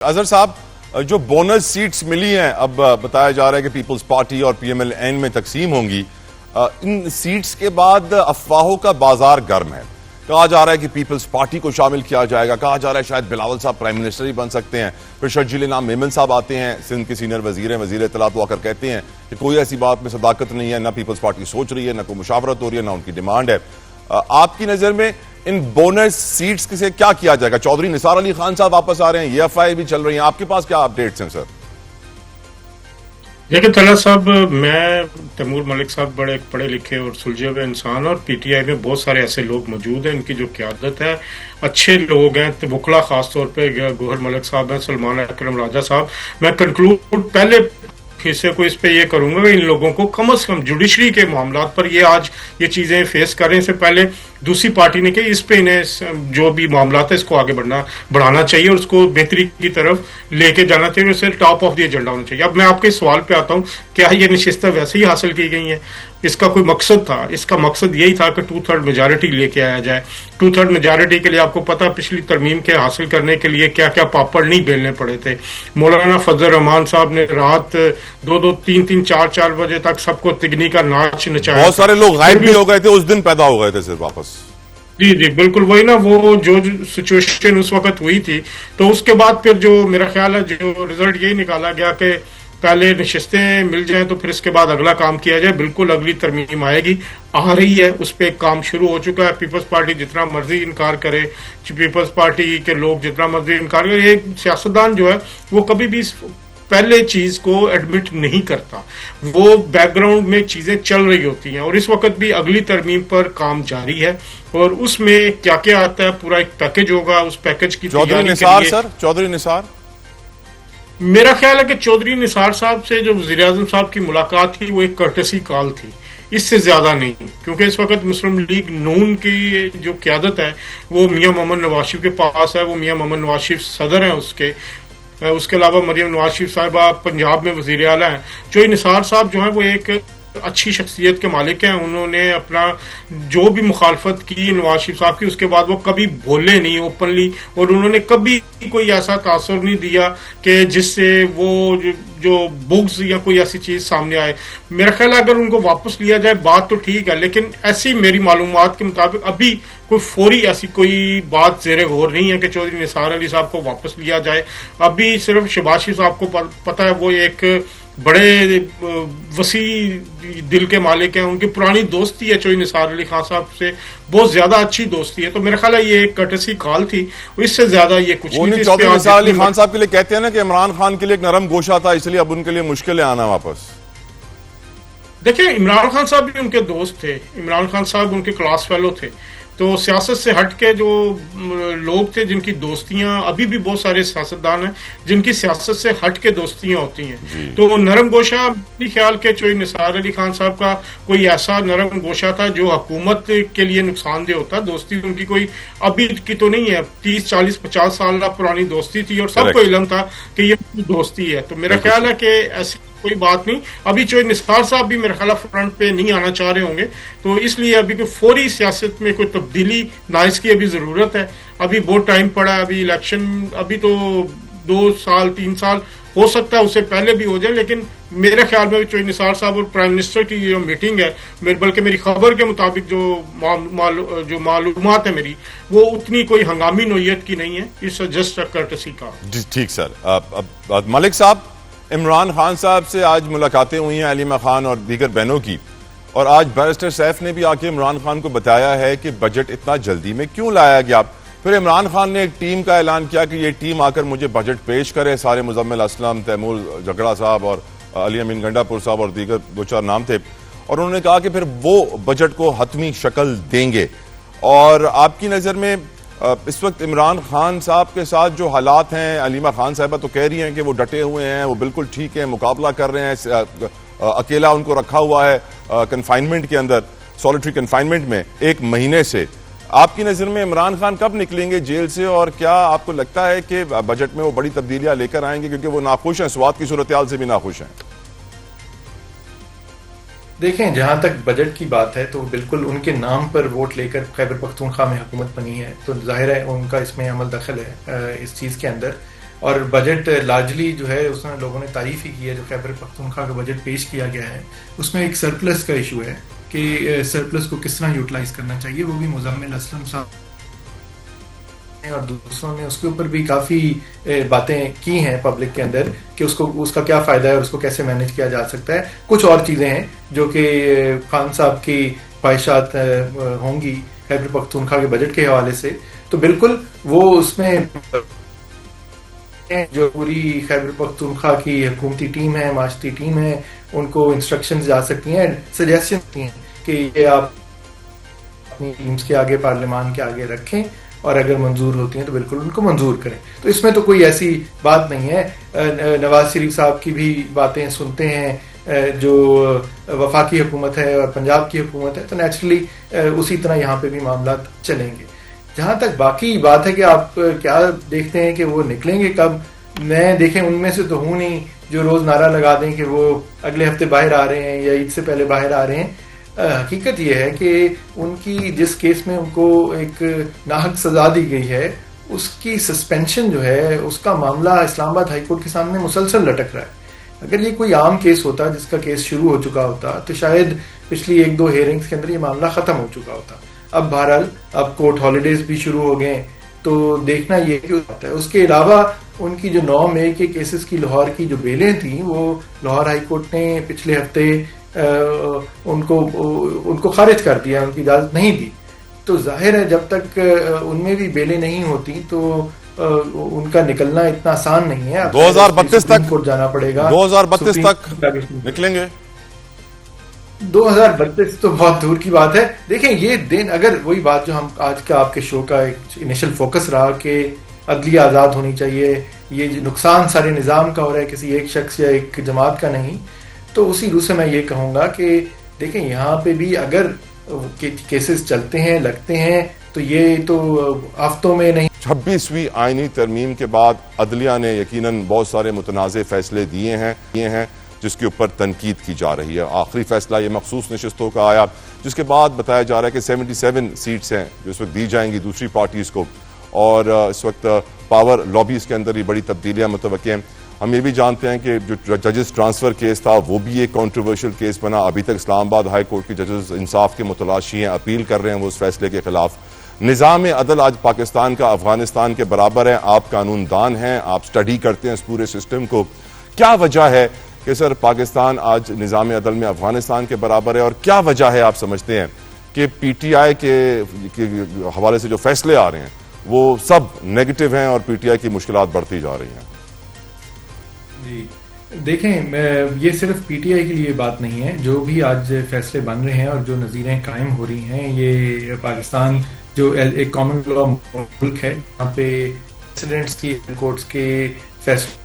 اظہر صاحب، جو bonus seats ملی ہیں اب بتایا جا رہا ہے کہ پیپلز پارٹی اور پی ایم ایل این میں تقسیم ہوں گی. ان سیٹس کے بعد افواہوں کا بازار گرم ہے. کہا جا رہا ہے کہ پیپلز پارٹی کو شامل کیا جائے گا، کہا جا رہا ہے شاید بلاول صاحب پرائم منسٹر ہی بن سکتے ہیں. پھر شرجیل نام میمن صاحب آتے ہیں، سندھ کے سینئر وزیر ہیں، وزیر اطلاعات وہ آ کر کہتے ہیں کہ کوئی ایسی بات میں صداقت نہیں ہے، نہ پیپلز پارٹی سوچ رہی ہے، نہ کوئی مشاورت ہو رہی ہے، نہ ان کی ڈیمانڈ ہے. آپ کی نظر میں ان بونس سیٹس سے کیا کیا جائے گا؟ چودھری نثار علی خان صاحب واپس آ رہے ہیں، یہ افواہیں بھی چل رہی ہیں، آپ کے پاس کیا اپڈیٹس ہیں سر؟ دیکھیں طلعت صاحب، میں تیمور ملک صاحب بڑے پڑھے لکھے اور سلجھے ہوئے انسان، اور پی ٹی آئی میں بہت سارے ایسے لوگ موجود ہیں، ان کی جو قیادت ہے اچھے لوگ ہیں. وکلا خاص طور پہ گوہر ملک صاحب ہیں، سلمان اکرم راجہ صاحب. میں کنکلوڈ پہلے حصے کو اس پہ یہ کروں گا کہ ان لوگوں کو کم از کم جوڈیشری کے معاملات پر یہ آج یہ چیزیں فیس کریں سے پہلے دوسری پارٹی نے کہ اس پہ انہیں جو بھی معاملات ہے اس کو آگے بڑھانا چاہیے اور اس کو بہتری کی طرف لے کے جانا چاہیے، اسے ٹاپ آف دی ایجنڈا ہونا چاہیے. اب میں آپ کے سوال پہ آتا ہوں، کیا یہ نشستیں ویسے ہی حاصل کی گئی ہیں؟ اس کا کوئی مقصد تھا؟ اس کا مقصد یہی تھا کہ 2/3 میجارٹی لے کے آیا جائے. 2/3 میجارٹی کے لیے آپ کو پتا پچھلی ترمیم کے حاصل کرنے کے لیے کیا کیا پاپڑ نہیں بیلنے پڑے تھے. مولانا فضل الرحمان صاحب نے رات 2-2, 3-3, 4-4 بجے تک سب کو تگنی کا ناچ نچایا. بہت سارے لوگ غائب بھی ہو گئے تھے، اس دن پیدا ہو گئے تھے صرف واپس. جی بالکل وہی نا، وہ جو سچویشن اس وقت ہوئی تھی. تو اس کے بعد پھر جو میرا خیال ہے جو رزلٹ یہی نکالا گیا کہ پہلے نشستیں مل جائیں تو پھر اس کے بعد اگلا کام کیا جائے. بالکل اگلی ترمیم آئے گی، آ رہی ہے، اس پہ ایک کام شروع ہو چکا ہے. پیپلز پارٹی جتنا مرضی انکار کرے، پیپلز پارٹی کے لوگ جتنا مرضی انکار کرے، ایک سیاستدان جو ہے وہ کبھی بھی پہلے چیز کو ایڈمٹ نہیں کرتا، وہ بیک گراؤنڈ میں چیزیں چل رہی ہوتی ہیں. اور اس وقت بھی اگلی ترمیم پر کام جاری ہے اور اس میں کیا کیا آتا ہے پورا ایک پیکج ہوگا. اس پیکج کی چودھری نثار میرا خیال ہے کہ چودھری نثار صاحب سے جو وزیر اعظم صاحب کی ملاقات تھی وہ ایک کرٹسی کال تھی، اس سے زیادہ نہیں. کیونکہ اس وقت مسلم لیگ نون کی جو قیادت ہے وہ میاں محمد نواز شریف کے پاس ہے. وہ میاں محمد نواز شریف صدر ہیں اس کے علاوہ مریم نواز شریف صاحبہ پنجاب میں وزیر اعلیٰ ہیں. چودھری نثار صاحب جو ہیں وہ ایک اچھی شخصیت کے مالک ہیں. انہوں نے اپنا جو بھی مخالفت کی نواز شریف صاحب کی، اس کے بعد وہ کبھی بولے نہیں اوپنلی، اور انہوں نے کبھی کوئی ایسا تاثر نہیں دیا کہ جس سے وہ جو بغض یا کوئی ایسی چیز سامنے آئے. میرا خیال ہے اگر ان کو واپس لیا جائے بات تو ٹھیک ہے، لیکن ایسی میری معلومات کے مطابق ابھی کوئی فوری ایسی کوئی بات زیر غور نہیں ہے کہ چودھری نثار علی صاحب کو واپس لیا جائے. ابھی صرف شہباز شریف صاحب کو پتہ ہے وہ ایک بڑے وسیع دل کے مالک ہیں، ان کی پرانی دوستی ہے چودھری نثار علی خان صاحب سے، بہت زیادہ اچھی دوستی ہے. تو میرا خیال ہے یہ ایک کرٹسی کال تھی، اس سے زیادہ یہ کچھ نہیں تھی. چودھری نثار علی خان صاحب کے لیے کہتے ہیں نا کہ عمران خان کے لیے ایک نرم گوشہ تھا، اس لیے اب ان کے لیے مشکل ہے آنا واپس. دیکھیں عمران خان صاحب بھی ان کے دوست تھے، عمران خان صاحب ان کے کلاس فیلو تھے. تو سیاست سے ہٹ کے جو لوگ تھے جن کی دوستیاں، ابھی بھی بہت سارے سیاستدان ہیں جن کی سیاست سے ہٹ کے دوستیاں ہوتی ہیں. تو نرم گوشہ بھی خیال کے چودھری نثار علی خان صاحب کا کوئی ایسا نرم گوشہ تھا جو حکومت کے لیے نقصان دہ ہوتا. دوستی ان کی کوئی ابھی کی تو نہیں ہے، 30, 40, 50 سال پرانی دوستی تھی اور سب کو علم تھا کہ یہ دوستی ہے. تو میرا خیال ہے کہ ایسی کوئی بات نہیں. ابھی چودھری نثار صاحب بھی میرا خیال فرنٹ پہ نہیں آنا چاہ رہے ہوں گے، تو اس لیے ابھی کوئی فوری سیاست میں کوئی تبدیلی نہ اس کی ابھی ضرورت ہے. ابھی بہت ٹائم پڑا ہے، ابھی الیکشن ابھی تو 2 سال 3 سال ہو سکتا ہے، اس سے پہلے بھی ہو جائے. لیکن میرے خیال میں چودھری نثار صاحب اور پرائم منسٹر کی جو میٹنگ ہے، بلکہ میری خبر کے مطابق جو معلومات ہے میری، وہ اتنی کوئی ہنگامی نوعیت کی نہیں ہے. اس جسٹ اے کرٹسی کا. ٹھیک سر. ملک صاحب، عمران خان صاحب سے آج ملاقاتیں ہوئی ہیں، علیمہ خان اور دیگر بہنوں کی، اور آج بیرسٹر سیف نے بھی آ کے عمران خان کو بتایا ہے کہ بجٹ اتنا جلدی میں کیوں لایا گیا. پھر عمران خان نے ایک ٹیم کا اعلان کیا کہ یہ ٹیم آ کر مجھے بجٹ پیش کرے. سارے مزمل اسلم، تیمور جگڑا صاحب اور علی امین گنڈا پور صاحب اور دیگر 2-4 نام تھے، اور انہوں نے کہا کہ پھر وہ بجٹ کو حتمی شکل دیں گے. اور آپ کی نظر میں اس وقت عمران خان صاحب کے ساتھ جو حالات ہیں، علیمہ خان صاحبہ تو کہہ رہی ہیں کہ وہ ڈٹے ہوئے ہیں، وہ بالکل ٹھیک ہیں، مقابلہ کر رہے ہیں، اکیلا ان کو رکھا ہوا ہے کنفائنمنٹ کے اندر، سولیٹری کنفائنمنٹ میں 1 مہینے سے. آپ کی نظر میں عمران خان کب نکلیں گے جیل سے، اور کیا آپ کو لگتا ہے کہ بجٹ میں وہ بڑی تبدیلیاں لے کر آئیں گے، کیونکہ وہ ناخوش ہیں، سوات کی صورتحال سے بھی ناخوش ہیں؟ دیکھیں، جہاں تک بجٹ کی بات ہے تو بالکل ان کے نام پر ووٹ لے کر خیبر پختونخوا میں حکومت بنی ہے، تو ظاہر ہے ان کا اس میں عمل دخل ہے اس چیز کے اندر. اور بجٹ لارجلی جو ہے اس میں لوگوں نے تعریف ہی کی ہے. جو خیبر پختونخوا کا بجٹ پیش کیا گیا ہے اس میں ایک سرپلس کا ایشو ہے کہ سرپلس کو کس طرح یوٹیلائز کرنا چاہیے. وہ بھی مزمل اسلم صاحب اور دوسروں نے اس کے اوپر بھی کافی باتیں کی ہیں پبلک کے اندر کہ اس کا کیا فائدہ ہے اور اس کو کیسے مینیج کیا جا سکتا ہے. کچھ اور چیزیں ہیں جو کہ خان صاحب کی خواہشات ہوں گی خیبر پختونخوا کے بجٹ کے حوالے سے, تو بالکل وہ اس میں جو پوری خیبر پختونخوا کی حکومتی ٹیم ہے, معاشرتی ٹیم ہے, ان کو انسٹرکشنز جا سکتی ہیں, سجیشن ہیں کہ یہ آپ اپنی ٹیمز کے آگے, پارلیمان کے آگے رکھیں اور اگر منظور ہوتی ہیں تو بالکل ان کو منظور کریں. تو اس میں تو کوئی ایسی بات نہیں ہے. نواز شریف صاحب کی بھی باتیں سنتے ہیں جو وفاقی حکومت ہے اور پنجاب کی حکومت ہے, تو نیچرلی اسی طرح یہاں پہ بھی معاملات چلیں گے. جہاں تک باقی بات ہے کہ آپ کیا دیکھتے ہیں کہ وہ نکلیں گے کب, میں دیکھیں ان میں سے تو ہوں نہیں جو روز نعرہ لگا دیں کہ وہ اگلے ہفتے باہر آ رہے ہیں یا عید سے پہلے باہر آ رہے ہیں. حقیقت یہ ہے کہ ان کی جس کیس میں ان کو ایک ناحق سزا دی گئی ہے اس کی سسپینشن جو ہے, اس کا معاملہ اسلام آباد ہائی کورٹ کے سامنے مسلسل لٹک رہا ہے. اگر یہ کوئی عام کیس ہوتا جس کا کیس شروع ہو چکا ہوتا تو شاید پچھلی 1-2 ہیئرنگز کے اندر یہ معاملہ ختم ہو چکا ہوتا. اب بہرحال اب کورٹ ہالیڈیز بھی شروع ہو گئے, تو دیکھنا یہ کہ ہوتا ہے. اس کے علاوہ ان کی جو 9 مئی کے کیسز کی لاہور کی جو بیلیں تھیں وہ لاہور ہائی کورٹ نے پچھلے ہفتے ان کو خارج کر دیا, ان کی اجازت نہیں دی. تو ظاہر ہے جب تک ان میں بھی بیلیں نہیں ہوتی تو ان کا نکلنا اتنا آسان نہیں ہے. 2032 تک جانا پڑے گا, 2032 تک نکلیں گے. 2032 تو بہت دور کی بات ہے. دیکھیں یہ دن, اگر وہی بات جو ہم آج کا آپ کے شو کا ایک انیشل فوکس رہا کہ عدلیہ آزاد ہونی چاہیے, یہ جو نقصان سارے نظام کا ہو رہا ہے کسی ایک شخص یا ایک جماعت کا نہیں, تو اسی روح سے میں یہ کہوں گا کہ دیکھیں یہاں پہ بھی اگر کیسز چلتے ہیں لگتے ہیں تو یہ تو ہفتوں میں نہیں. 26ویں آئینی ترمیم کے بعد عدلیہ نے یقیناً بہت سارے متنازع فیصلے دیے ہیں جس کے اوپر تنقید کی جا رہی ہے. آخری فیصلہ یہ مخصوص نشستوں کا آیا جس کے بعد بتایا جا رہا ہے کہ 77 سیٹس ہیں جو اس وقت دی جائیں گی دوسری پارٹیز کو, اور اس وقت پاور لابیز کے اندر ہی بڑی تبدیلیاں متوقع ہیں. ہم یہ بھی جانتے ہیں کہ جو ججز ٹرانسفر کیس تھا وہ بھی ایک کنٹروورشل کیس بنا. ابھی تک اسلام آباد ہائی کورٹ کے ججز انصاف کے متلاشی ہیں, اپیل کر رہے ہیں وہ اس فیصلے کے خلاف. نظام عدل آج پاکستان کا افغانستان کے برابر ہے. آپ قانون دان ہیں, آپ سٹڈی کرتے ہیں اس پورے سسٹم کو. کیا وجہ ہے کہ سر پاکستان آج نظام عدل میں افغانستان کے برابر ہے, اور کیا وجہ ہے آپ سمجھتے ہیں کہ پی ٹی آئی کے حوالے سے جو فیصلے آ رہے ہیں وہ سب نیگیٹو ہیں اور پی ٹی آئی کی مشکلات بڑھتی جا رہی ہیں؟ جی دیکھیں, یہ صرف پی ٹی آئی کے لیے بات نہیں ہے. جو بھی آج فیصلے بن رہے ہیں اور جو نظیریں قائم ہو رہی ہیں, یہ پاکستان جو ایک کامن لا ملک ہے, یہاں پہ پریسیڈنٹس کی کورٹس کے فیصلے